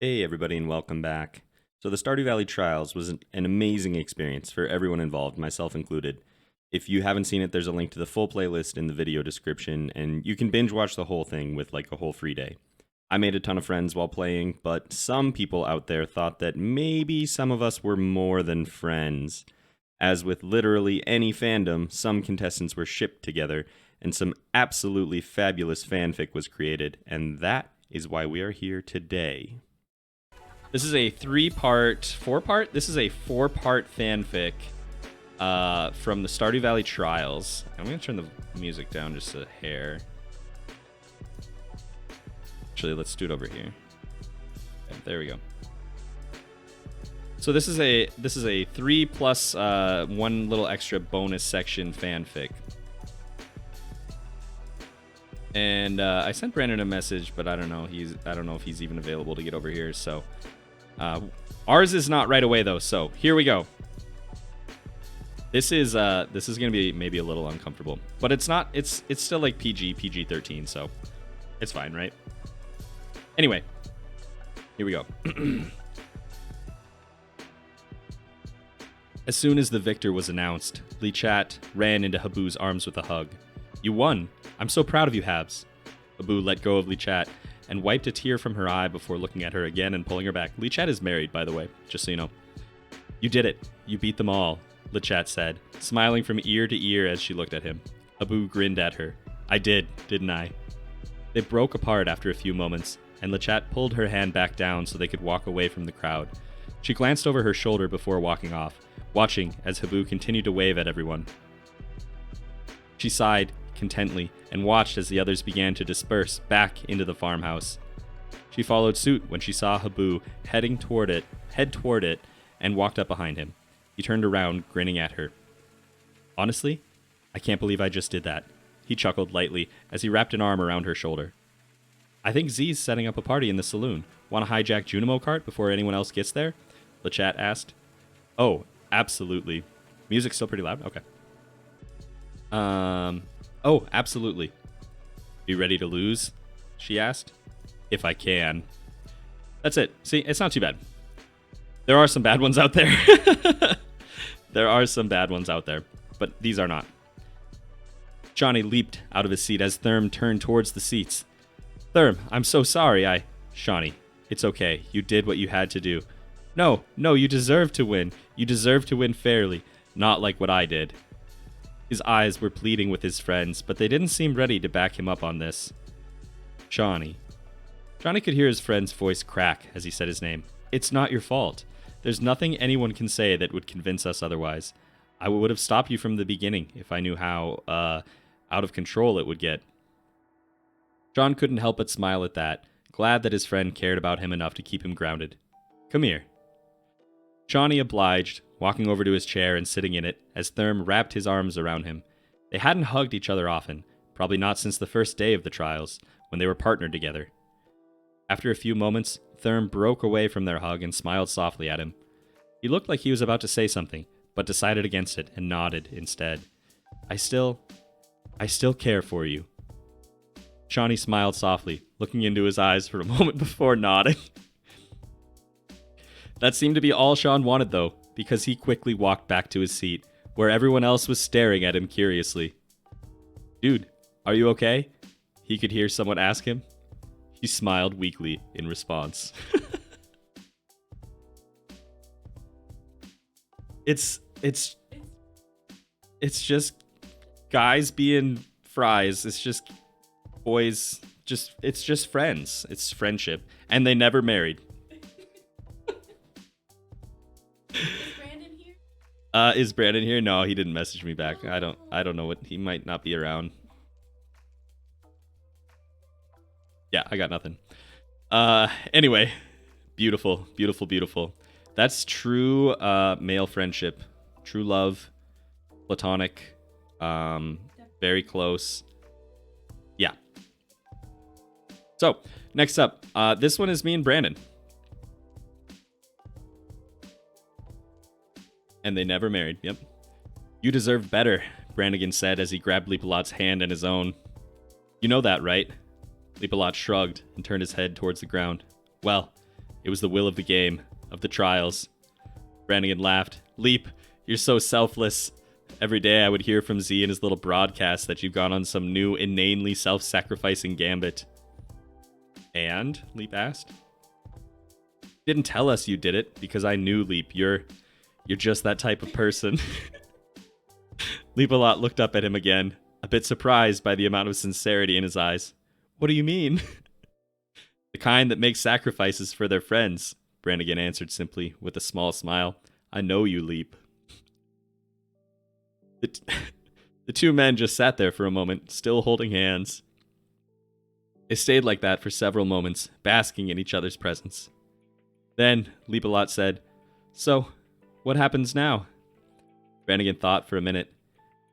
Hey everybody and welcome back. So the Stardew Valley Trials was an amazing experience for everyone involved, myself included. If you haven't seen it, there's a link to the full playlist in the video description, and you can binge watch the whole thing with like a whole free day. I made a ton of friends while playing, but some people out there thought that maybe some of us were more than friends. As with literally any fandom, some contestants were shipped together, and some absolutely fabulous fanfic was created, and that is why we are here today. This is a four-part? This is a four-part fanfic from the Stardew Valley Trials. I'm going to turn the music down just a hair. Actually, let's do it over here. Okay, there we go. So this is a 3 plus one little extra bonus section fanfic. And I sent Brandon a message, but I don't know if he's even available to get over here. So ours is not right away though. So here we go. This is gonna be maybe a little uncomfortable, but it's not. It's still like PG-13, so it's fine, right? Anyway, here we go. As soon as the victor was announced, LeChat ran into Habu's arms with a hug. "You won. I'm so proud of you, Habs." Habu let go of LeChat and wiped a tear from her eye before looking at her again and pulling her back. LeChat is married, by the way, just so you know. "You did it. You beat them all," LeChat said, smiling from ear to ear as she looked at him. Habu grinned at her. "I did, didn't I?" They broke apart after a few moments, and LeChat pulled her hand back down so they could walk away from the crowd. She glanced over her shoulder before walking off, watching as Habu continued to wave at everyone. She sighed contently and watched as the others began to disperse back into the farmhouse. She followed suit when she saw Habu head toward it and walked up behind him. He turned around, grinning at her. "Honestly, I can't believe I just did that." He chuckled lightly as he wrapped an arm around her shoulder. "I think Z's setting up a party in the saloon. Want to hijack Junimo Cart before anyone else gets there?" LeChat asked. "Oh, absolutely." Music's still pretty loud? Okay. Oh, absolutely." "You ready to lose?" she asked. "If I can." That's it. See, it's not too bad. There are some bad ones out there. There are some bad ones out there, but these are not. Johnny leaped out of his seat as Therm turned towards the seats. "Therm, I'm so sorry, Shawnee, it's okay. You did what you had to do." No, you deserve to win. You deserve to win fairly, not like what I did." His eyes were pleading with his friends, but they didn't seem ready to back him up on this. "Johnny." Johnny could hear his friend's voice crack as he said his name. "It's not your fault. There's nothing anyone can say that would convince us otherwise. I would have stopped you from the beginning if I knew how, out of control it would get." John couldn't help but smile at that, glad that his friend cared about him enough to keep him grounded. "Come here." Johnny obliged, walking over to his chair and sitting in it as Therm wrapped his arms around him. They hadn't hugged each other often, probably not since the first day of the trials, when they were partnered together. After a few moments, Therm broke away from their hug and smiled softly at him. He looked like he was about to say something, but decided against it and nodded instead. I still care for you." Johnny smiled softly, looking into his eyes for a moment before nodding. That seemed to be all Sean wanted, though, because he quickly walked back to his seat, where everyone else was staring at him curiously. "Dude, are you okay?" he could hear someone ask him. He smiled weakly in response. It's just guys being fries. It's just boys. It's just friends. It's friendship, and they never married. Is Brandon here? No, he didn't message me back. I don't know what, he might not be around. Yeah, I got nothing. Anyway, beautiful. That's true male friendship, true love, platonic, very close. Yeah. So next up, this one is me and Brandon. And they never married. Yep. "You deserve better," Brandigan said as he grabbed Leapalot's hand in his own. "You know that, right?" Leapalot shrugged and turned his head towards the ground. "Well, It was the will of the game, of the trials. Brandigan laughed. Leap, you're so selfless. Every day I would hear from Z in his little broadcast that you've gone on some new, inanely self-sacrificing gambit. And? Leap asked. Didn't tell us you did it, because I knew, Leap. You're just that type of person. Leap-a-lot looked up at him again, a bit surprised by the amount of sincerity in his eyes. What do you mean? The kind that makes sacrifices for their friends, Brandigan answered simply, with a small smile. I know you, Leap. The two men just sat there for a moment, still holding hands. They stayed like that for several moments, basking in each other's presence. Then, Leap-a-lot said, So, what happens now? Brandigan thought for a minute.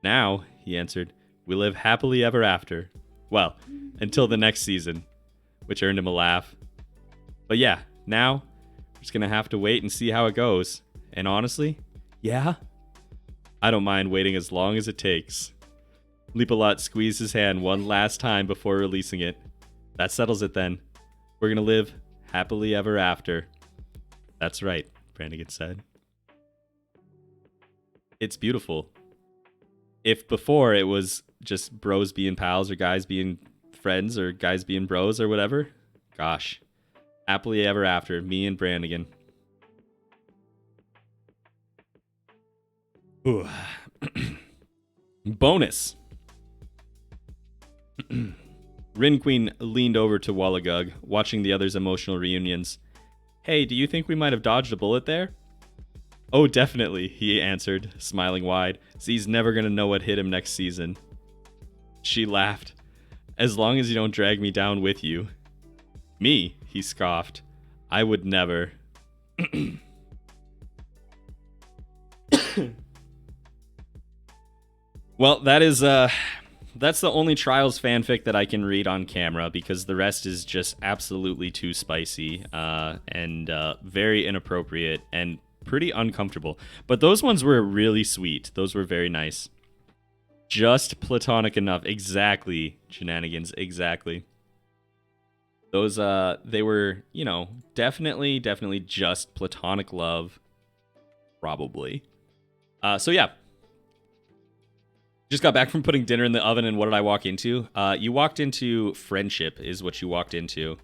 Now, he answered, we live happily ever after. Well, until the next season, which earned him a laugh. But yeah, now, we're just gonna have to wait and see how it goes. And honestly, yeah, I don't mind waiting as long as it takes. Leap-a-lot squeezed his hand one last time before releasing it. That settles it then. We're gonna live happily ever after. That's right, Brandigan said. It's beautiful. If before it was just bros being pals or guys being friends or guys being bros or whatever, gosh. Happily ever after, me and Brandigan. Ooh. Bonus. Rin Queen leaned over to Wallagug, watching the others' emotional reunions. Hey, do you think we might have dodged a bullet there? Oh, definitely, he answered, smiling wide. Z's never gonna know what hit him next season. She laughed. As long as you don't drag me down with you. Me, he scoffed. I would never. Well, that's the only Trials fanfic that I can read on camera because the rest is just absolutely too spicy and very inappropriate and pretty uncomfortable. But those ones were really sweet. Those were very nice. Just platonic enough. Exactly. Shenanigans. Exactly. Those, they were, you know, definitely just platonic love. Probably. So yeah. Just got back from putting dinner in the oven, and what did I walk into? You walked into friendship is what you walked into.